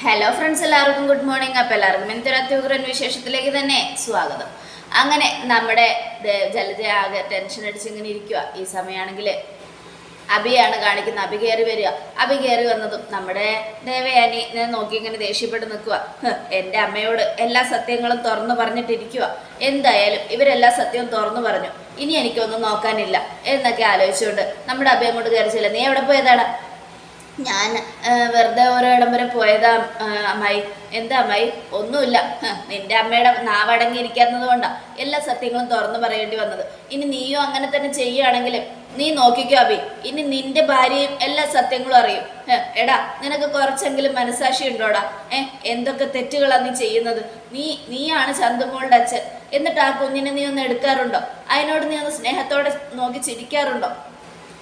Hello friends, എല്ലാവർക്കും good morning. അപ്പോൾ എല്ലാവർക്കും എന്തൊരു അത്യുഗ്രൻ വിശേഷത്തിലേക്ക് തന്നെ സ്വാഗതം. അങ്ങനെ നമ്മുടെ ജലജ ആകെ ടെൻഷൻ അടിച്ച് ഇങ്ങനെ ഇരിക്കുക. ഈ സമയമാണെങ്കിൽ അഭിയാണ് കാണിക്കുന്നത്. അഭി കയറി വരിക. അഭി കയറി വന്നതും നമ്മുടെ ദേവയാനി നോക്കി ഇങ്ങനെ ദേഷ്യപ്പെട്ട് നിൽക്കുക. എൻ്റെ അമ്മയോട് എല്ലാ സത്യങ്ങളും തുറന്നു പറഞ്ഞിട്ടിരിക്കുക. എന്തായാലും ഇവരെല്ലാ സത്യവും തുറന്നു പറഞ്ഞു, ഇനി എനിക്കൊന്നും നോക്കാനില്ല എന്നൊക്കെ ആലോചിച്ചുകൊണ്ട് നമ്മുടെ അഭി അങ്ങോട്ട് കയറിച്ചില്ല. നീ എവിടെ പോയതാണ്? ഞാൻ വെറുതെ ഓരോ ഇടം വരെ പോയതാ അമ്മായി. എന്താ അമ്മായി? ഒന്നുമില്ല. നിന്റെ അമ്മയുടെ നാവടങ്ങിയിരിക്കാത്തത് കൊണ്ടാണ് എല്ലാ സത്യങ്ങളും തുറന്നു പറയേണ്ടി വന്നത്. ഇനി നീയും അങ്ങനെ തന്നെ ചെയ്യുകയാണെങ്കിൽ നീ നോക്കിക്കോ അഭി, ഇനി നിന്റെ ഭാര്യയും എല്ലാ സത്യങ്ങളും അറിയും. എടാ, നിനക്ക് കുറച്ചെങ്കിലും മനസാക്ഷി ഉണ്ടോടാ? എന്തൊക്കെ തെറ്റുകളാണ് നീ ചെയ്യുന്നത്? നീയാണ് ചന്തുമോളുടെ അച്ഛൻ. എന്നിട്ട് ആ കുഞ്ഞിനെ നീ ഒന്ന് എടുക്കാറുണ്ടോ? അതിനോട് നീ ഒന്ന് സ്നേഹത്തോടെ നോക്കി ചിരിക്കാറുണ്ടോ?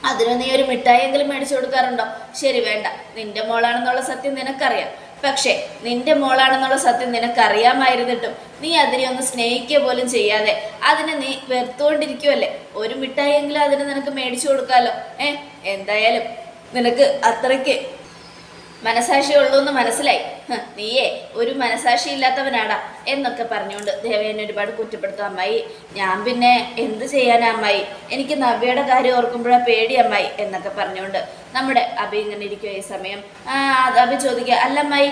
അതിന് നീ ഒരു മിഠായിയെങ്കിലും മേടിച്ചു കൊടുക്കാറുണ്ടോ? ശരി, വേണ്ട. നിന്റെ മോളാണെന്നുള്ള സത്യം നിനക്കറിയാം. പക്ഷേ നിന്റെ മോളാണെന്നുള്ള സത്യം നിനക്കറിയാമായിരുന്നിട്ടും നീ അതിനെ ഒന്ന് സ്നേഹിക്കുക പോലും ചെയ്യാതെ അതിനെ നീ വെറുത്തുകൊണ്ടിരിക്കുവല്ലേ. ഒരു മിഠായിയെങ്കിലും അതിന് നിനക്ക് മേടിച്ചു കൊടുക്കാമല്ലോ. എന്തായാലും നിനക്ക് അത്രയ്ക്ക് മനസാക്ഷി ഉള്ളൂ എന്ന് മനസ്സിലായി. നീയേ ഒരു മനസാക്ഷി ഇല്ലാത്തവനാടാ എന്നൊക്കെ പറഞ്ഞുകൊണ്ട് ദേവയാനി ഒരുപാട് കുറ്റപ്പെടുത്തും. അമ്മായി, ഞാൻ പിന്നെ എന്ത് ചെയ്യാനാ അമ്മായി? എനിക്ക് നവ്യയുടെ കാര്യം ഓർക്കുമ്പോഴാണ് പേടി അമ്മായി എന്നൊക്കെ പറഞ്ഞുകൊണ്ട് നമ്മുടെ അഭി ഇങ്ങനെ ഇരിക്കുക. ഈ സമയം അഭി ചോദിക്കുക, അല്ല അമ്മായി,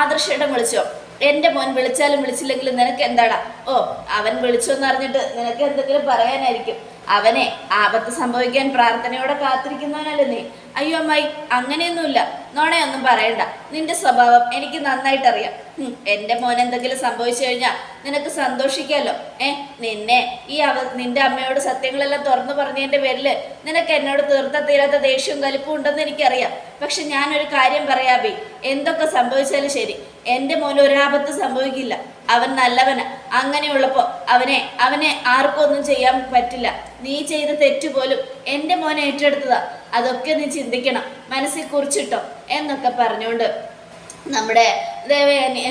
ആദർശേട്ടൻ വിളിച്ചോ? എൻ്റെ മോൻ വിളിച്ചാലും വിളിച്ചില്ലെങ്കിലും നിനക്ക് എന്താടാ? ഓ, അവൻ വിളിച്ചോന്ന് അറിഞ്ഞിട്ട് നിനക്ക് എന്തെങ്കിലും പറയാനായിരിക്കും. അവനെ ആപത്ത് സംഭവിക്കാൻ പ്രാർത്ഥനയോടെ കാത്തിരിക്കുന്നവനല്ലേ നീ? അയ്യോ അമ്മായി, അങ്ങനെയൊന്നുമില്ല. നോണയൊന്നും പറയണ്ട. നിന്റെ സ്വഭാവം എനിക്ക് നന്നായിട്ടറിയാം. എൻ്റെ മോൻ എന്തെങ്കിലും സംഭവിച്ചു കഴിഞ്ഞാൽ നിനക്ക് സന്തോഷിക്കാമല്ലോ. നിന്റെ അമ്മയോട് സത്യങ്ങളെല്ലാം തുറന്നു പറഞ്ഞതിൻ്റെ പേരിൽ നിനക്ക് എന്നോട് തീരാത്ത ദേഷ്യവും കലിപ്പും ഉണ്ടെന്ന് എനിക്കറിയാം. പക്ഷെ ഞാനൊരു കാര്യം പറയാബി, എന്തൊക്കെ സംഭവിച്ചാലും ശരി, എൻ്റെ മോന് ഒരാപത്ത് സംഭവിക്കില്ല. അവൻ നല്ലവനാ. അങ്ങനെയുള്ളപ്പോൾ അവനെ ആർക്കും ഒന്നും ചെയ്യാൻ പറ്റില്ല. നീ ചെയ്ത തെറ്റുപോലും എൻ്റെ മോനെ ഏറ്റെടുത്തതാ. അതൊക്കെ നീ ചിന്തിക്കണം, മനസ്സിൽ കുറിച്ചിട്ടോ എന്നൊക്കെ പറഞ്ഞുകൊണ്ട് നമ്മുടെ ദേവയാനി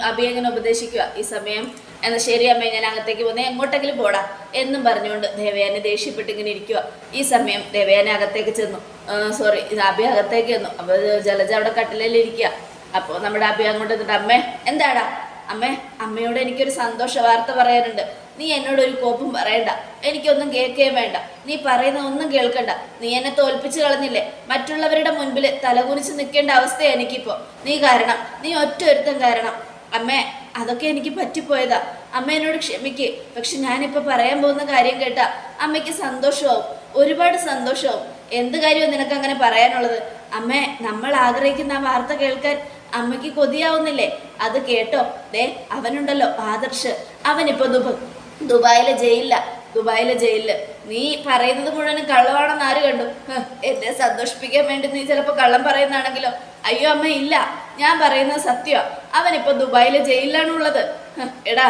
അഭിയങ്ങനെ ഉപദേശിക്കുക. ഈ സമയം എന്നാൽ ശരി അമ്മേ, ഞാൻ അകത്തേക്ക് പോകുന്നേ, എങ്ങോട്ടെങ്കിലും പോടാ എന്നും പറഞ്ഞുകൊണ്ട് ദേവയാനി ദേഷ്യപ്പെട്ട് ഇങ്ങനെ ഇരിക്കുക. ഈ സമയം ദേവയാനി അകത്തേക്ക് ചെന്നു. അഭി അകത്തേക്ക് ചെന്നു. അപ്പോൾ ജലജ അവിടെ കട്ടിലിരിക്കുക. അപ്പോൾ നമ്മുടെ അഭി അങ്ങോട്ട് എന്നിട്ട്, അമ്മേ എന്താടാ? അമ്മയോട് എനിക്കൊരു സന്തോഷ വാർത്ത പറയാനുണ്ട്. നീ എന്നോടൊരു കോപ്പും പറയണ്ട, എനിക്കൊന്നും കേൾക്കുകയും വേണ്ട. നീ പറയുന്ന ഒന്നും കേൾക്കണ്ട. നീ എന്നെ തോൽപ്പിച്ച് കളഞ്ഞില്ലേ? മറ്റുള്ളവരുടെ മുൻപിൽ തലകുനിച്ച് നിൽക്കേണ്ട അവസ്ഥയാണ് എനിക്കിപ്പോൾ. നീ ഒറ്റൊരുത്തം കാരണം. അമ്മേ, അതൊക്കെ എനിക്ക് പറ്റിപ്പോയതാ. അമ്മ എന്നോട് ക്ഷമിക്ക്. പക്ഷെ ഞാനിപ്പോൾ പറയാൻ പോകുന്ന കാര്യം കേട്ടാ അമ്മയ്ക്ക് സന്തോഷമാവും, ഒരുപാട് സന്തോഷമാവും. എന്ത് കാര്യവും നിനക്ക് അങ്ങനെ പറയാനുള്ളത്? അമ്മേ, നമ്മൾ ആഗ്രഹിക്കുന്ന ആ വാർത്ത കേൾക്കാൻ അമ്മയ്ക്ക് കൊതിയാവുന്നില്ലേ? അത് കേട്ടോ. അവനുണ്ടല്ലോ ആദർശ്, അവനിപ്പോൾ ദുബായിലെ ജയിലില്. നീ പറയുന്നത് മുഴുവനും കള്ളമാണെന്ന് ആര് കണ്ടു? എന്നെ സന്തോഷിപ്പിക്കാൻ വേണ്ടി നീ ചിലപ്പോൾ കള്ളം പറയുന്നതാണെങ്കിലോ? അയ്യോ അമ്മ, ഇല്ല, ഞാൻ പറയുന്നത് സത്യമാണ്. അവനിപ്പോൾ ദുബായിലെ ജയിലിലാണുള്ളത്. എടാ,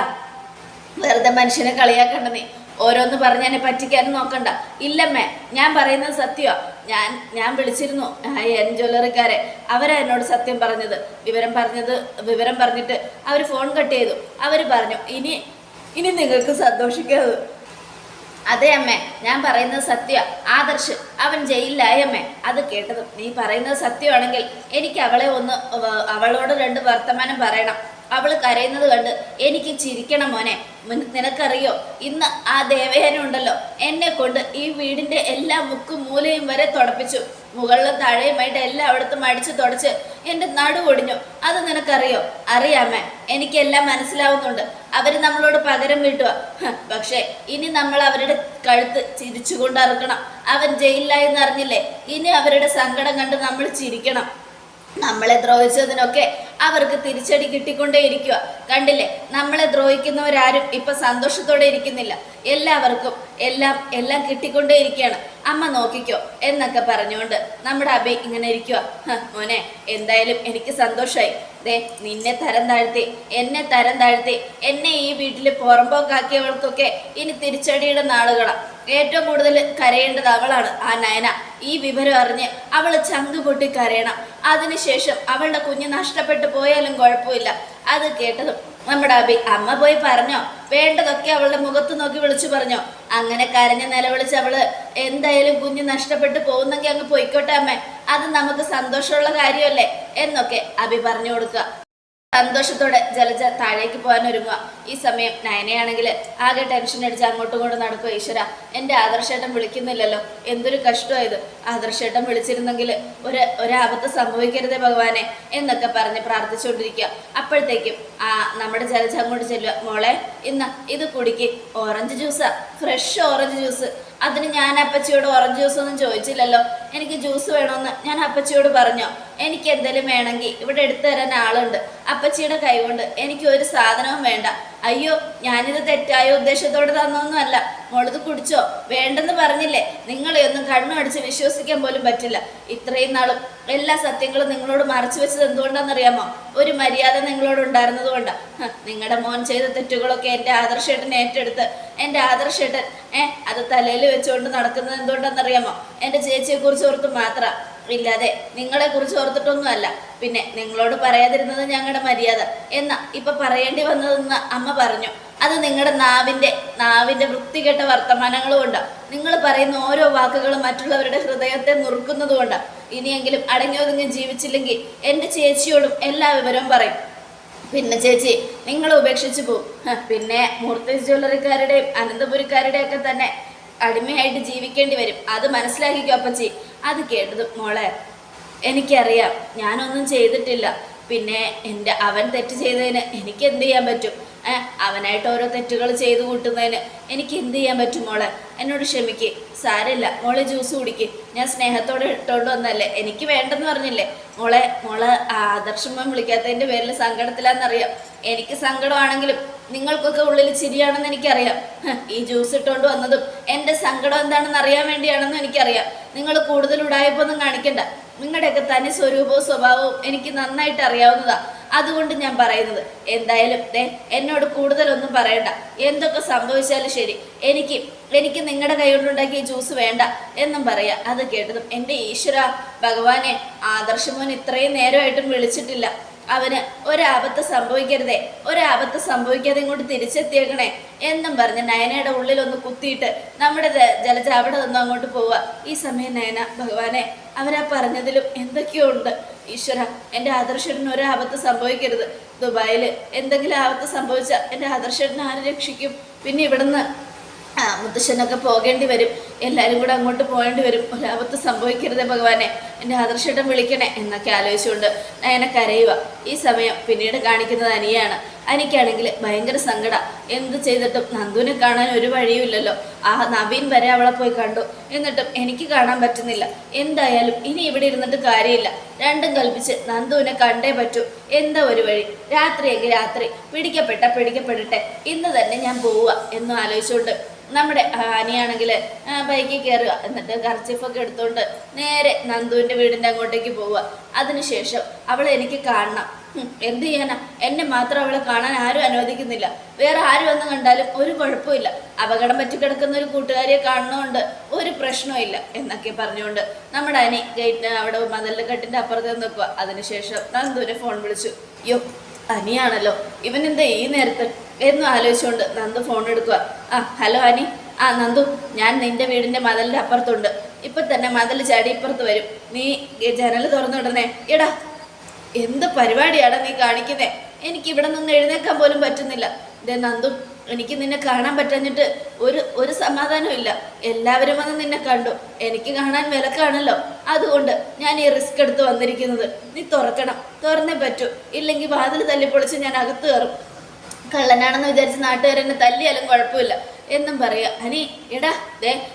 വെറുതെ മനുഷ്യനെ കളിയാക്കണ്ട. നീ ഓരോന്ന് പറഞ്ഞ് എന്നെ പറ്റിക്കാനും നോക്കണ്ട. ഇല്ലമ്മേ, ഞാൻ പറയുന്നത് സത്യമാണ്. ഞാൻ വിളിച്ചിരുന്നു ജ്വല്ലറിക്കാരെ. അവരാ എന്നോട് സത്യം പറഞ്ഞത്. വിവരം പറഞ്ഞിട്ട് അവർ ഫോൺ കട്ട് ചെയ്തു. അവർ പറഞ്ഞു ഇനി നിങ്ങൾക്ക് സന്തോഷിക്കാതെ. അതെ അമ്മേ, ഞാൻ പറയുന്നത് സത്യമാണ്. ആദർശ് അവൻ ജയിലിലായി അമ്മേ. അത് കേട്ടതും, നീ പറയുന്നത് സത്യമാണെങ്കിൽ എനിക്ക് അവളോട് 2 വർത്തമാനം പറയണം. അവൾ കരയുന്നത് കണ്ട് എനിക്ക് ചിരിക്കണം മോനെ. നിനക്കറിയോ, ഇന്ന് ആ ദേവയാനി ഉണ്ടല്ലോ, എന്നെ കൊണ്ട് ഈ വീടിൻ്റെ എല്ലാ മുക്കും മൂലയും വരെ തുടപ്പിച്ചു. മുകളിലും താഴെയുമായിട്ട് എല്ലായിടത്തും അടിച്ചു തുടച്ച് എൻ്റെ നടു ഒടിഞ്ഞു. അത് നിനക്കറിയോ? അറിയാമേ, എനിക്കെല്ലാം മനസ്സിലാവുന്നുണ്ട്. അവർ നമ്മളോട് പകരം വീട്ടുക. പക്ഷേ ഇനി നമ്മൾ അവരുടെ കഴുത്ത് ചിരിച്ചുകൊണ്ട് അറുക്കണം. അവൻ ജയിലിലായെന്ന് അറിഞ്ഞില്ലേ? ഇനി അവരുടെ സങ്കടം കണ്ട് നമ്മൾ ചിരിക്കണം. നമ്മളെ ദ്രോഹിച്ചതിനൊക്കെ അവർക്ക് തിരിച്ചടി കിട്ടിക്കൊണ്ടേയിരിക്കുക. കണ്ടില്ലേ, നമ്മളെ ദ്രോഹിക്കുന്നവരാരും ഇപ്പൊ സന്തോഷത്തോടെ ഇരിക്കുന്നില്ല. എല്ലാവർക്കും എല്ലാം കിട്ടിക്കൊണ്ടേയിരിക്കുകയാണ്. അമ്മ നോക്കിക്കോ എന്നൊക്കെ പറഞ്ഞുകൊണ്ട് നമ്മുടെ അഭി ഇങ്ങനെ ഇരിക്കുക. മോനെ, എന്തായാലും എനിക്ക് സന്തോഷമായി. നിന്നെ തരം താഴ്ത്തി, എന്നെ ഈ വീട്ടിൽ പുറമ്പോക്കാക്കിയവൾക്കൊക്കെ ഇനി തിരിച്ചടിയുടെ നാളുകളാണ്. ഏറ്റവും കൂടുതൽ കരയേണ്ടത് അവളാണ്, ആ നയന. ഈ വിവരം അറിഞ്ഞ് അവൾ ചങ്ക് പൊട്ടി കരയണം. അതിനുശേഷം അവളുടെ കുഞ്ഞ് നഷ്ടപ്പെട്ടു പോയാലും കുഴപ്പമില്ല. അത് കേട്ടതും നമ്മുടെ അഭി, അമ്മ പോയി പറഞ്ഞോ? വേണ്ടതൊക്കെ അവളുടെ മുഖത്ത് നോക്കി വിളിച്ചു പറഞ്ഞോ? അങ്ങനെ കരഞ്ഞ് നിലവിളിച്ച് അവള് എന്തായാലും കുഞ്ഞ് നഷ്ടപ്പെട്ടു പോകുന്നെങ്കിൽ അങ്ങ് പൊയ്ക്കോട്ടെ അമ്മേ, അത് നമുക്ക് സന്തോഷമുള്ള കാര്യമല്ലേ എന്നൊക്കെ അഭി പറഞ്ഞു കൊടുക്കുക. സന്തോഷത്തോടെ ജലജ താഴേക്ക് പോകാൻ ഒരുങ്ങുക. ഈ സമയം നയനയാണെങ്കിൽ ആകെ ടെൻഷൻ അടിച്ച് അങ്ങോട്ടും ഇങ്ങോട്ടും നടക്കുക. ഈശ്വര, എൻ്റെ ആദർശേട്ടൻ വിളിക്കുന്നില്ലല്ലോ, എന്തൊരു കഷ്ടമായത്. ആദർശേട്ടൻ വിളിച്ചിരുന്നെങ്കിൽ ഒരാപത്ത് സംഭവിക്കരുതേ ഭഗവാനെ എന്നൊക്കെ പറഞ്ഞ് പ്രാർത്ഥിച്ചുകൊണ്ടിരിക്കുക. അപ്പോഴത്തേക്കും നമ്മുടെ ജലജ അങ്ങോട്ട് ചെല്ലുക. മോളെ, ഇന്ന് ഇത് കുടിക്ക്, ഓറഞ്ച് ജ്യൂസാ, ഫ്രഷ് ഓറഞ്ച് ജ്യൂസ്. അതിന് ഞാൻ അപ്പച്ചിയോട് ഓറഞ്ച് ജ്യൂസ് ഒന്നും ചോദിച്ചില്ലല്ലോ. എനിക്ക് ജ്യൂസ് വേണമെന്ന് ഞാൻ അപ്പച്ചിയോട് പറഞ്ഞോ? എനിക്ക് എന്തെങ്കിലും വേണമെങ്കിൽ ഇവിടെ എടുത്തു തരാൻ ആളുണ്ട്. അപ്പച്ചിയുടെ കൈകൊണ്ട് എനിക്ക് ഒരു സാധനവും വേണ്ട. അയ്യോ, ഞാനിത് തെറ്റായ ഉദ്ദേശത്തോടെ തന്നൊന്നുമല്ല. മോളിത് കുടിച്ചോ? വേണ്ടെന്ന് പറഞ്ഞില്ലേ? നിങ്ങളെയൊന്നും കണ്ണുമടിച്ച് വിശ്വസിക്കാൻ പോലും പറ്റില്ല. ഇത്രയും നാളും എല്ലാ സത്യങ്ങളും നിങ്ങളോട് മറച്ചു വെച്ചത് എന്തുകൊണ്ടാണെന്നറിയാമോ? ഒരു മര്യാദ നിങ്ങളോട് ഉണ്ടായിരുന്നത് കൊണ്ടാണ്. നിങ്ങളുടെ മോൻ ചെയ്ത തെറ്റുകളൊക്കെ എൻ്റെ ആദർശേട്ടൻ ഏറ്റെടുത്ത് എൻ്റെ ആദർശേട്ടൻ അത് തലയിൽ വെച്ചുകൊണ്ട് നടക്കുന്നത് എന്തുകൊണ്ടാണെന്നറിയാമോ? എൻ്റെ ചേച്ചിയെക്കുറിച്ച് ഓർത്ത് മാത്രം, ഇല്ലാതെ നിങ്ങളെക്കുറിച്ച് ഓർത്തിട്ടൊന്നുമല്ല. പിന്നെ നിങ്ങളോട് പറയാതിരുന്നത് ഞങ്ങളുടെ മര്യാദ എന്നാ ഇപ്പൊ പറയേണ്ടി വന്നതെന്ന് അമ്മ പറഞ്ഞു. അത് നിങ്ങളുടെ നാവിന്റെ വൃത്തികെട്ട വർത്തമാനങ്ങൾ കൊണ്ടാണ്. നിങ്ങൾ പറയുന്ന ഓരോ വാക്കുകളും മറ്റുള്ളവരുടെ ഹൃദയത്തെ നുറുക്കുന്നത് കൊണ്ടാണ്. ഇനിയെങ്കിലും അടങ്ങിയൊതുങ്ങി ജീവിച്ചില്ലെങ്കിൽ എൻ്റെ ചേച്ചിയോടും എല്ലാ വിവരവും പറയും. പിന്നെ ചേച്ചി നിങ്ങൾ ഉപേക്ഷിച്ചു പോവും. പിന്നെ മൂർത്തി ജ്വല്ലറിക്കാരുടെയും അനന്തപുരിക്കാരുടെയും ഒക്കെ തന്നെ അടിമയായിട്ട് ജീവിക്കേണ്ടി വരും. അത് മനസ്സിലാക്കിക്കോ അപ്പച്ചി. അത് കേട്ടതും മോളെ, എനിക്കറിയാം ഞാനൊന്നും ചെയ്തിട്ടില്ല. പിന്നെ അവൻ തെറ്റ് ചെയ്തതിന് എനിക്ക് എന്ത് ചെയ്യാൻ പറ്റും? അവനായിട്ട് ഓരോ തെറ്റുകൾ ചെയ്തു കൂട്ടുന്നതിന് എനിക്ക് എന്ത് ചെയ്യാൻ പറ്റും മോളെ? എന്നോട് ക്ഷമിക്ക്. സാരമില്ല മോളെ, ജ്യൂസ് കുടിക്ക്. ഞാൻ സ്നേഹത്തോടെ ഇട്ടുകൊണ്ട് വന്നല്ലേ, എനിക്ക് വേണ്ടെന്ന് പറഞ്ഞില്ലേ? മോളെ ആദർശമ്മ വിളിക്കാത്തതിൻ്റെ പേരിൽ സങ്കടത്തിലാണെന്നറിയാം. എനിക്ക് സങ്കടമാണെങ്കിലും നിങ്ങൾക്കൊക്കെ ഉള്ളിൽ ചിരിയാണെന്ന് എനിക്കറിയാം. ഈ ജ്യൂസ് ഇട്ടുകൊണ്ട് വന്നതും എൻ്റെ സങ്കടം എന്താണെന്ന് അറിയാൻ വേണ്ടിയാണെന്നും എനിക്കറിയാം. നിങ്ങൾ കൂടുതൽ ഉടായ്പൊന്നും കാണിക്കണ്ട. നിങ്ങളുടെയൊക്കെ തനി സ്വരൂപവും സ്വഭാവവും എനിക്ക് നന്നായിട്ട് അറിയാവുന്നതാ. അതുകൊണ്ട് ഞാൻ പറയുന്നത്, എന്തായാലും എന്നോട് കൂടുതലൊന്നും പറയണ്ട. എന്തൊക്കെ സംഭവിച്ചാലും ശരി, എനിക്ക് നിങ്ങളുടെ കൈ കൊണ്ടുണ്ടാക്കിയ ജ്യൂസ് വേണ്ട എന്നും പറയാം. അത് കേട്ടതും എൻ്റെ ഈശ്വര ഭഗവാനെ, ആദർശമോൻ ഇത്രയും നേരമായിട്ടും വിളിച്ചിട്ടില്ല. അവന് ഒരാപത്ത് സംഭവിക്കരുതേ, ഒരാപത്ത് സംഭവിക്കാതെ ഇങ്ങോട്ട് തിരിച്ചെത്തിയേക്കണേ എന്നും പറഞ്ഞ് നയനയുടെ ഉള്ളിലൊന്ന് കുത്തിയിട്ട് നമ്മുടെ ജലജ അവിടെ നിന്നും അങ്ങോട്ട് പോവുക. ഈ സമയം നയന, ഭഗവാനെ, അവരാ പറഞ്ഞതിലും എന്തൊക്കെയോ ഉണ്ട്. ഈശ്വര, എൻ്റെ ആദർശന് ഒരാപത്ത് സംഭവിക്കരുത്. ദുബായിൽ എന്തെങ്കിലും ആപത്ത് സംഭവിച്ചാൽ എൻ്റെ ആദർശന് ആര് രക്ഷിക്കും? പിന്നെ ഇവിടുന്ന് മുത്തശ്ശനൊക്കെ പോകേണ്ടി വരും. എല്ലാവരും കൂടെ അങ്ങോട്ട് പോകേണ്ടി വരും. ഒരാപത്ത് സംഭവിക്കരുതേ ഭഗവാനെ, എൻ്റെ ആദർശേട്ടൻ വിളിക്കണേ എന്നൊക്കെ ആലോചിച്ചുകൊണ്ട് നയന കരയുക. ഈ സമയം പിന്നീട് കാണിക്കുന്നത് അനിയാണ്. അനിക്കാണെങ്കിൽ ഭയങ്കര സങ്കടം. എന്ത് ചെയ്തിട്ടും നന്ദുവിനെ കാണാൻ ഒരു വഴിയുമില്ലല്ലോ. നവീൻ വരെ അവളെ പോയി കണ്ടു, എന്നിട്ടും എനിക്ക് കാണാൻ പറ്റുന്നില്ല. എന്തായാലും ഇനി ഇവിടെ ഇരുന്നിട്ട് കാര്യമില്ല. രണ്ടും കൽപ്പിച്ച് നന്ദുവിനെ കണ്ടേ പറ്റൂ. എന്താ ഒരു വഴി? രാത്രിയെങ്കിൽ രാത്രി, പിടിക്കപ്പെടട്ടെ, ഇന്ന് തന്നെ ഞാൻ പോവുക എന്നും ആലോചിച്ചുകൊണ്ട് നമ്മുടെ അനിയാണെങ്കിൽ ബൈക്കിൽ കയറുക. എന്നിട്ട് കർച്ചിഫൊക്കെ എടുത്തുകൊണ്ട് നേരെ നന്ദുവിൻ്റെ വീടിൻ്റെ അങ്ങോട്ടേക്ക് പോവുക. അതിനുശേഷം അവളെ എനിക്ക് കാണണം. എന്ത് ചെയ്യാനാ? എന്നെ മാത്രം അവളെ കാണാൻ ആരും അനുവദിക്കുന്നില്ല. വേറെ ആരും വന്ന് കണ്ടാലും ഒരു കുഴപ്പമില്ല. അപകടം പറ്റിക്കിടക്കുന്ന ഒരു കൂട്ടുകാരിയെ കാണുന്നതുകൊണ്ട് ഒരു പ്രശ്നമില്ല എന്നൊക്കെ പറഞ്ഞുകൊണ്ട് നമ്മുടെ അനി ഗേറ്റിന് അവിടെ മതിലിൻ്റെ കെട്ടിൻ്റെ അപ്പുറത്ത് നിൽക്കുക. അതിനുശേഷം നന്ദുവിനെ ഫോൺ വിളിച്ചു. യോ, അനിയാണല്ലോ, ഇവനെന്താ ഈ നേരത്ത് എന്നും ആലോചിച്ചുകൊണ്ട് നന്ദു ഫോൺ എടുക്കുക. ഹലോ അനി. നന്ദു, ഞാൻ നിന്റെ വീടിൻ്റെ മതിലിൻ്റെ അപ്പുറത്തുണ്ട്. ഇപ്പം തന്നെ മതിൽ ചാടി ഇപ്പുറത്ത് വരും. നീ ജനൽ തുറന്നിടണേ. എടാ, എന്ത് പരിപാടിയാണ് നീ കാണിക്കുന്നേ? എനിക്ക് ഇവിടെ നിന്ന് എഴുന്നേക്കാൻ പോലും പറ്റുന്നില്ല. ഇതേ നന്ദു, എനിക്ക് നിന്നെ കാണാൻ പറ്റാഞ്ഞിട്ട് ഒരു സമാധാനവും ഇല്ല. എല്ലാവരും വന്ന് നിന്നെ കണ്ടു. എനിക്ക് കാണാൻ വിലക്കാണല്ലോ. അതുകൊണ്ട് ഞാൻ ഈ റിസ്ക് എടുത്ത് വന്നിരിക്കുന്നത്. നീ തുറക്കണം, തുറന്നേ പറ്റൂ. ഇല്ലെങ്കിൽ വാതിൽ തല്ലിപ്പൊളിച്ച് ഞാൻ അകത്ത് കയറും. കള്ളനാണെന്ന് വിചാരിച്ച് നാട്ടുകാരെന്നെ തല്ലിയാലും കുഴപ്പമില്ല എന്നും പറയുക. അനി, എടാ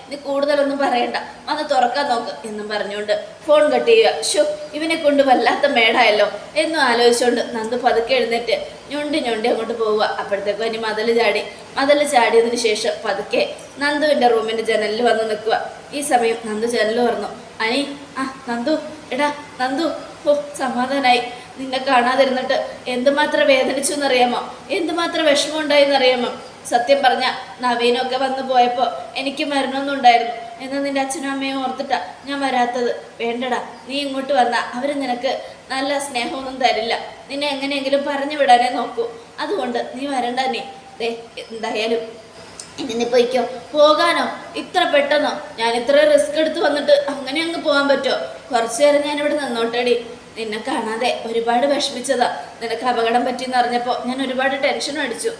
നീ കൂടുതലൊന്നും പറയണ്ട, വന്ന് തുറക്കാൻ നോക്ക് എന്നും പറഞ്ഞുകൊണ്ട് ഫോൺ കട്ട് ചെയ്യുക. ഷോ, ഇവനെ കൊണ്ട് വല്ലാത്ത മേടായല്ലോ എന്നും ആലോചിച്ചുകൊണ്ട് നന്ദു പതുക്കെ എഴുന്നേറ്റ് ഞൊണ്ടി അങ്ങോട്ട് പോവുക. അപ്പോഴത്തേക്കും അനി മതിൽ ചാടിയതിന് ശേഷം പതുക്കെ നന്ദുവിൻ്റെ റൂമിൻ്റെ ജനലിൽ വന്ന് നിൽക്കുക. ഈ സമയം നന്ദു ജനൽ തുറന്നു. അനി, നന്ദു, എടാ നന്ദു, സമാധാനായി. നിന്നെ കാണാതിരുന്നിട്ട് എന്തുമാത്രം വേദനിച്ചു എന്നറിയാമോ? എന്തുമാത്രം വിഷമം ഉണ്ടായെന്നറിയാമോ? സത്യം പറഞ്ഞ നവീനൊക്കെ വന്നു പോയപ്പോൾ എനിക്ക് മരണമൊന്നും ഉണ്ടായിരുന്നു. എന്നാൽ നിൻ്റെ അച്ഛനും അമ്മയും ഓർത്തിട്ടാ ഞാൻ വരാത്തത്. വേണ്ടടാ, നീ ഇങ്ങോട്ട് വന്നാൽ അവർ നിനക്ക് നല്ല സ്നേഹമൊന്നും തരില്ല. നിന്നെ എങ്ങനെയെങ്കിലും പറഞ്ഞു വിടാനേ നോക്കൂ. അതുകൊണ്ട് നീ വരണ്ട. നീ എന്തായാലും ഇനി നീ പോയിക്കോ. പോകാനോ? ഇത്ര പെട്ടെന്നോ? ഞാൻ ഇത്ര റിസ്ക് എടുത്ത് വന്നിട്ട് അങ്ങനെ അങ്ങ് പോകാൻ പറ്റുമോ? കുറച്ചു നേരം ഞാൻ ഇവിടെ നിന്നോട്ടേടി. നിന്നെ കാണാതെ ഒരുപാട് വിഷമിച്ചതാ. നിനക്ക് അപകടം പറ്റിയെന്ന് അറിഞ്ഞപ്പോൾ ഞാൻ ഒരുപാട് ടെൻഷനും അടിച്ചു.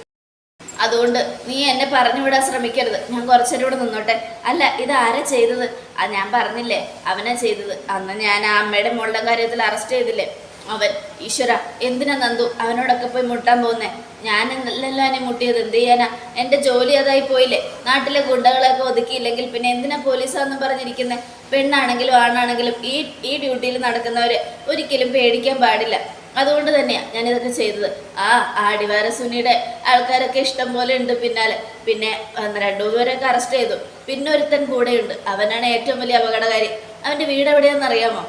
അതുകൊണ്ട് നീ എന്നെ പറഞ്ഞു വിടാൻ ശ്രമിക്കരുത്. ഞാൻ കുറച്ചേരം ഇവിടെ നിന്നോട്ടെ. അല്ല, ഇത് ആരാ ചെയ്തത്? ഞാൻ പറഞ്ഞില്ലേ, അവനാ ചെയ്തത്. അന്ന് ഞാൻ ആ അമ്മയുടെ മോളുടെ കാര്യത്തിൽ അറസ്റ്റ് ചെയ്തില്ലേ അവൻ. ഈശ്വര, എന്തിനാ നന്ദു അവനോടൊക്കെ പോയി മുട്ടാൻ പോകുന്നേ? ഞാൻ എന്നല്ലല്ലോ എന്നെ മുട്ടിയത്. എന്ത് ചെയ്യാനാ? എൻ്റെ ജോലി അതായി പോയില്ലേ. നാട്ടിലെ ഗുണ്ടകളൊക്കെ ഒതുക്കിയില്ലെങ്കിൽ പിന്നെ എന്തിനാ പോലീസാന്നും പറഞ്ഞിരിക്കുന്നത്? പെണ്ണാണെങ്കിലും ആണാണെങ്കിലും ഈ ഡ്യൂട്ടിയിൽ നടക്കുന്നവരെ ഒരിക്കലും പേടിക്കാൻ പാടില്ല. അതുകൊണ്ട് തന്നെയാണ് ഞാനിതൊക്കെ ചെയ്തത്. ആടിവാര സുനിയുടെ ആൾക്കാരൊക്കെ ഇഷ്ടം പോലെ ഉണ്ട് പിന്നാലെ. പിന്നെ 2-3 പേരൊക്കെ അറസ്റ്റ് ചെയ്തു. പിന്നെ ഒരുത്തൻ കൂടെയുണ്ട്. അവനാണ് ഏറ്റവും വലിയ അപകടകാരി. അവൻ്റെ വീട് എവിടെയാണെന്ന് അറിയാമോ?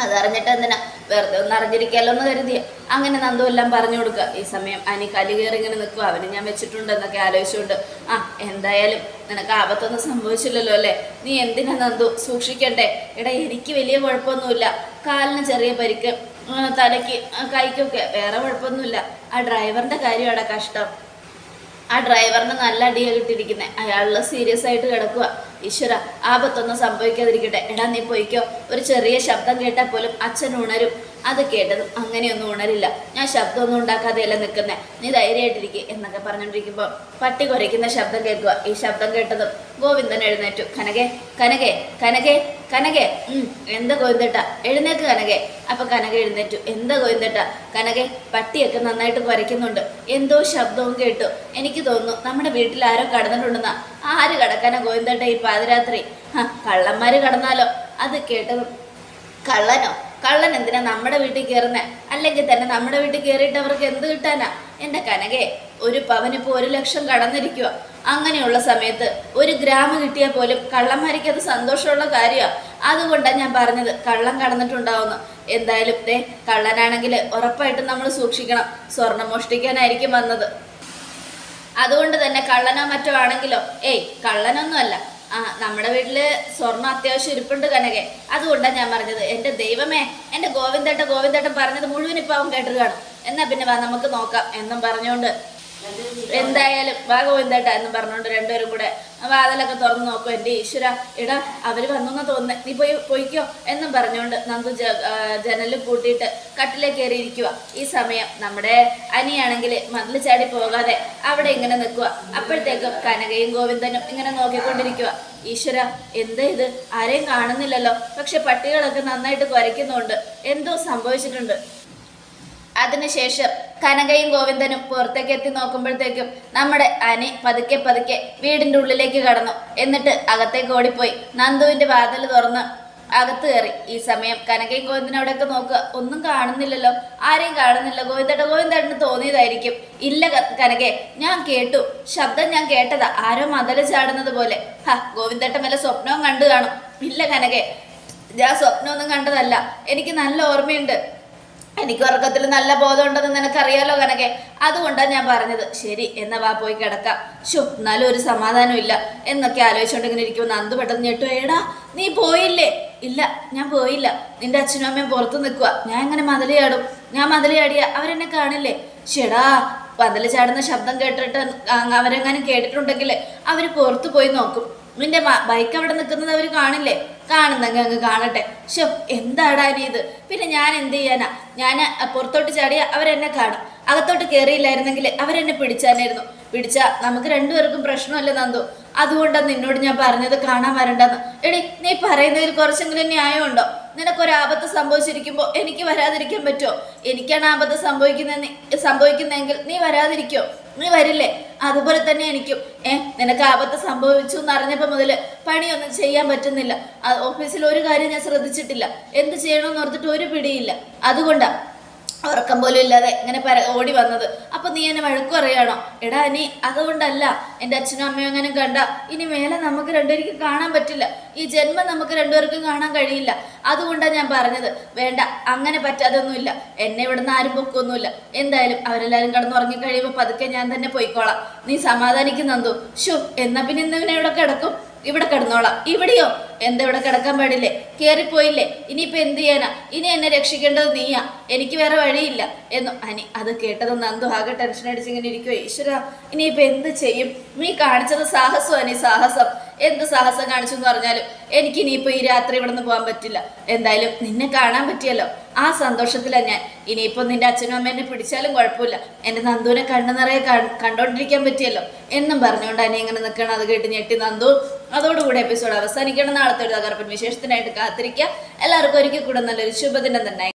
അതറിഞ്ഞിട്ട് എന്തിനാ, വെറുതെ ഒന്ന് അറിഞ്ഞിരിക്കാമല്ലോ എന്ന് കരുതിയ. അങ്ങനെ നന്ദു എല്ലാം പറഞ്ഞു കൊടുക്കുക. ഈ സമയം അനി കലി കയറി ഇങ്ങനെ നിൽക്കുക. അവന് ഞാൻ വെച്ചിട്ടുണ്ട് എന്നൊക്കെ ആലോചിച്ചുകൊണ്ട്, എന്തായാലും നിനക്ക് ആപത്തൊന്നും സംഭവിച്ചില്ലല്ലോ അല്ലേ? നീ എന്തിനാ നന്ദു സൂക്ഷിക്കണ്ടേ? എടാ, എനിക്ക് വലിയ കുഴപ്പമൊന്നുമില്ല. കാലിന് ചെറിയ പരിക്ക്, തലയ്ക്ക് കൈക്കൊക്കെ വേറെ കുഴപ്പമൊന്നുമില്ല. ആ ഡ്രൈവറിൻ്റെ കാര്യമാണ് കഷ്ടം. ആ ഡ്രൈവറിന് നല്ല അടിയാണ് കിട്ടിയിരിക്കുന്നത്. അയാളിൽ സീരിയസ് ആയിട്ട് കിടക്കുക. ഈശ്വര, ആപത്തൊന്നും സംഭവിക്കാതിരിക്കട്ടെ. എടാ, നീ പോയിക്കോ. ഒരു ചെറിയ ശബ്ദം കേട്ടാൽ പോലും അച്ഛൻ ഉണരും. അത് കേട്ടതും അങ്ങനെയൊന്നും ഉണരില്ല. ഞാൻ ശബ്ദമൊന്നും ഉണ്ടാക്കാതെയല്ല നിൽക്കുന്നേ. നീ ധൈര്യമായിട്ടിരിക്കുക എന്നൊക്കെ പറഞ്ഞുകൊണ്ടിരിക്കുമ്പോൾ പട്ടി കുരയ്ക്കുന്ന ശബ്ദം കേൾക്കുക. ഈ ശബ്ദം കേട്ടതും ഗോവിന്ദൻ എഴുന്നേറ്റു. കനകേ, കനകേ, കനകേ, കനകേ. എന്താ ഗോവിന്ദേട്ട? എഴുന്നേക്ക് കനകേ. അപ്പൊ കനക എഴുന്നേറ്റു. എന്താ ഗോവിന്ദേട്ട? കനകെ, പട്ടിയൊക്കെ നന്നായിട്ട് കുരയ്ക്കുന്നുണ്ട്. എന്തോ ശബ്ദവും കേട്ടു. എനിക്ക് തോന്നുന്നു നമ്മുടെ വീട്ടിൽ ആരോ കടന്നിട്ടുണ്ടെന്നാ. ആര് കടക്കാനാ ഗോവിന്ദേട്ട ഈ പാതിരാത്രി? കള്ളന്മാര് കടന്നാലോ? അത് കേട്ടതും, കള്ളനോ? കള്ളൻ എന്തിനാ നമ്മുടെ വീട്ടിൽ കയറുന്നേ? അല്ലെങ്കിൽ തന്നെ നമ്മുടെ വീട്ടിൽ കയറിയിട്ട് അവർക്ക് എന്ത് കിട്ടാനാ? എൻ്റെ കനകെ, ഒരു പവനിപ്പോൾ 1 ലക്ഷം കടന്നിരിക്കുക. അങ്ങനെയുള്ള സമയത്ത് 1 ഗ്രാം കിട്ടിയാൽ പോലും കള്ളന്മാർക്ക് അത് സന്തോഷമുള്ള കാര്യമാണ്. അതുകൊണ്ടാണ് ഞാൻ പറഞ്ഞത് കള്ളൻ കടന്നിട്ടുണ്ടാവുന്നു. എന്തായാലും കള്ളനാണെങ്കിൽ ഉറപ്പായിട്ടും നമ്മൾ സൂക്ഷിക്കണം. സ്വർണം മോഷ്ടിക്കാനായിരിക്കും വന്നത്. അതുകൊണ്ട് തന്നെ കള്ളനോ മറ്റോ ആണെങ്കിലോ, കള്ളനൊന്നുമല്ല. നമ്മുടെ വീട്ടില് സ്വർണ്ണം അത്യാവശ്യം ഇരിപ്പുണ്ട് കനകെ. അതുകൊണ്ടാണ് ഞാൻ പറഞ്ഞത്. എൻ്റെ ദൈവമേ, എൻ്റെ ഗോവിന്ദേട്ടൻ പറഞ്ഞത് മുഴുവൻ ഇപ്പം അവൻ കേട്ട് കാണും. എന്നാ പിന്നെ വാ, നമുക്ക് നോക്കാം എന്നും പറഞ്ഞുകൊണ്ട്, എന്തായാലും വാ ഗോവിന്ദേട്ട എന്നും പറഞ്ഞുകൊണ്ട് 2 പേരും കൂടെ വാതിലൊക്കെ തുറന്ന് നോക്കും. എൻ്റെ ഈശ്വര, എടാ അവര് വന്നെന്ന് തോന്നുന്നേ, നീ പോയിക്കോ എന്നും പറഞ്ഞുകൊണ്ട് നന്ദു ജനല് പൂട്ടിയിട്ട് കട്ടിലേക്ക് കയറിയിരിക്കുക. ഈ സമയം നമ്മുടെ അനിയാണെങ്കിൽ മതിൽ ചാടി പോകാതെ അവിടെ ഇങ്ങനെ നിൽക്കുക. അപ്പോഴത്തേക്കും കനകയും ഗോവിന്ദനും ഇങ്ങനെ നോക്കിക്കൊണ്ടിരിക്കുക. ഈശ്വര, എന്താ ഇത്? ആരെയും കാണുന്നില്ലല്ലോ. പക്ഷെ പട്ടികളൊക്കെ നന്നായിട്ട് കുരയ്ക്കുന്നുണ്ട്. എന്തോ സംഭവിച്ചിട്ടുണ്ട്. അതിനുശേഷം കനകയും ഗോവിന്ദനും പുറത്തേക്ക് എത്തി നോക്കുമ്പോഴത്തേക്കും നമ്മുടെ അനി പതുക്കെ വീടിൻ്റെ ഉള്ളിലേക്ക് കടന്നു. എന്നിട്ട് അകത്തേക്ക് ഓടിപ്പോയി നന്ദുവിൻ്റെ വാതിൽ തുറന്ന് അകത്ത് കയറി. ഈ സമയം കനകയും ഗോവിന്ദനും അവിടെയൊക്കെ നോക്കുക. ഒന്നും കാണുന്നില്ലല്ലോ, ആരെയും കാണുന്നില്ല. ഗോവിന്ദേട്ടന് തോന്നിയതായിരിക്കും. ഇല്ല കനകെ, ഞാൻ കേട്ടു, ശബ്ദം ഞാൻ കേട്ടതാ, ആരോ മതല് ചാടുന്നത് പോലെ. ഗോവിന്ദേട്ടൻ വല്ല സ്വപ്നവും കണ്ടു കാണും. ഇല്ല കനകെ, ഞാൻ സ്വപ്നമൊന്നും കണ്ടതല്ല. എനിക്ക് നല്ല ഓർമ്മയുണ്ട്. എനിക്ക് ഉറക്കത്തിൽ നല്ല ബോധമുണ്ടെന്ന് നിനക്കറിയാലോ കനകെ. അതുകൊണ്ടാണ് ഞാൻ പറഞ്ഞത്. ശരി, എന്നാ വാ പോയി കിടക്കാം. എന്നാലും ഒരു സമാധാനം ഇല്ല എന്നൊക്കെ ആലോചിച്ചുകൊണ്ടിങ്ങനെ ഇരിക്കുമ്പോൾ നന്ദു പെട്ടെന്ന് ഞെട്ടു. എടാ, നീ പോയില്ലേ? ഇല്ല, ഞാൻ പോയില്ല. നിന്റെ അച്ഛനും അമ്മയും പുറത്ത് നിൽക്കുക. ഞാൻ എങ്ങനെ മതിലയാടും? ഞാൻ മതിലയാടിയ അവരെന്നെ കാണില്ലേ? ഷെടാ, മതിൽ ചാടുന്ന ശബ്ദം കേട്ടിട്ട് അവരെങ്ങാനും കേട്ടിട്ടുണ്ടെങ്കിൽ അവർ പുറത്ത് പോയി നോക്കും. നിന്റെ ബൈക്ക് അവിടെ നിൽക്കുന്നത് അവർ കാണില്ലേ? കാണുന്നെങ്കിൽ അങ്ങ് കാണട്ടെ. എന്താടാ ഇനി ഇത്? പിന്നെ ഞാൻ എന്ത് ചെയ്യാനാ? ഞാൻ പുറത്തോട്ട് ചാടിയ അവരെന്നെ കാണും. അകത്തോട്ട് കയറിയില്ലായിരുന്നെങ്കിൽ അവരെന്നെ പിടിച്ചാനായിരുന്നു. പിടിച്ചാൽ നമുക്ക് 2 പേർക്കും പ്രശ്നമല്ല നന്ദു. അതുകൊണ്ടാണ് നിന്നോട് ഞാൻ പറഞ്ഞത് കാണാൻ വരണ്ടെന്ന്. എടി, നീ പറയുന്നതിൽ കുറച്ചെങ്കിലും ന്യായമുണ്ടോ? നിനക്കൊരാപത്ത് സംഭവിച്ചിരിക്കുമ്പോൾ എനിക്ക് വരാതിരിക്കാൻ പറ്റുമോ? എനിക്കാണ് ആപത്ത് സംഭവിക്കുന്നതെങ്കിൽ നീ വരാതിരിക്കോ? നീ വരില്ലേ? അതുപോലെ തന്നെ എനിക്കും. നിനക്ക് ആപത്ത് സംഭവിച്ചു എന്നറിഞ്ഞപ്പോൾ മുതൽ പണിയൊന്നും ചെയ്യാൻ പറ്റുന്നില്ല. ഓഫീസിൽ ഒരു കാര്യം ഞാൻ ശ്രദ്ധിച്ചിട്ടില്ല. എന്ത് ചെയ്യണമെന്ന് ഓർത്തിട്ട് ഒരു പിടിയില്ല. അതുകൊണ്ടാണ് ഉറക്കം പോലും ഇല്ലാതെ ഇങ്ങനെ ഓടി വന്നത്. അപ്പൊ നീ എന്നെ വഴക്കു പറയാണോ? എടാ നീ, അതുകൊണ്ടല്ല. എൻ്റെ അച്ഛനും അമ്മയും അങ്ങനെ കണ്ട ഇനി മേലെ നമുക്ക് 2 പേർക്കും കാണാൻ പറ്റില്ല. ഈ ജന്മം നമുക്ക് 2 പേർക്കും കാണാൻ കഴിയില്ല. അതുകൊണ്ടാണ് ഞാൻ പറഞ്ഞത്. വേണ്ട, അങ്ങനെ പറ്റാതൊന്നുമില്ല. എന്നെ ഇവിടുന്ന് ആരും പൊക്കൊന്നുമില്ല. എന്തായാലും അവരെല്ലാവരും കിടന്നുറങ്ങി കഴിയുമ്പോൾ പതുക്കെ ഞാൻ തന്നെ പോയിക്കോളാം. നീ സമാധാനിക്കുന്നോ? എന്നാ പിന്നെ ഇന്നിവനെ ഇവിടെ കിടക്കും. ഇവിടെ കിടന്നോളാം. ഇവിടെയോ? എന്താ ഇവിടെ കിടക്കാൻ പാടില്ലേ? കയറിപ്പോയില്ലേ? ഇനിയിപ്പോൾ എന്ത് ചെയ്യാനാ? ഇനി എന്നെ രക്ഷിക്കേണ്ടത് നീയാ, എനിക്ക് വേറെ വഴിയില്ല എന്നു അനി. അത് കേട്ടത് നന്ദു ആകെ ടെൻഷൻ അടിച്ച് ഇങ്ങനെ ഇരിക്കുവോ. ഈശ്വര, ഇനിയിപ്പോൾ എന്ത് ചെയ്യും? നീ കാണിച്ചത് സാഹസം അനി, സാഹസം. എന്ത് സാഹസം കാണിച്ചു എന്ന് പറഞ്ഞാലും എനിക്ക് ഇനിയിപ്പോൾ ഈ രാത്രി ഇവിടെ നിന്ന് പോകാൻ പറ്റില്ല. എന്തായാലും നിന്നെ കാണാൻ പറ്റിയല്ലോ, ആ സന്തോഷത്തിലാണ് ഞാൻ. ഇനിയിപ്പോൾ നിന്റെ അച്ഛനും അമ്മ എന്നെ പിടിച്ചാലും കുഴപ്പമില്ല, എൻ്റെ നന്ദുവിനെ കണ്ണു നിറയെ കണ്ടോണ്ടിരിക്കാൻ പറ്റിയല്ലോ എന്നും പറഞ്ഞുകൊണ്ട് അനി ഇങ്ങനെ നിൽക്കണം. അത് കേട്ട് ഞെട്ടി നന്ദു. അതോടുകൂടി എപ്പിസോഡ് അവസാനിക്കണം. നാളത്തെ ഒരു തകർപ്പൻ വിശേഷത്തിനായിട്ട് കാത്തിരിക്കുക. എല്ലാവർക്കും ഒരിക്കൽ കൂടെ നല്ലൊരു ശുഭദിനം തന്നെ.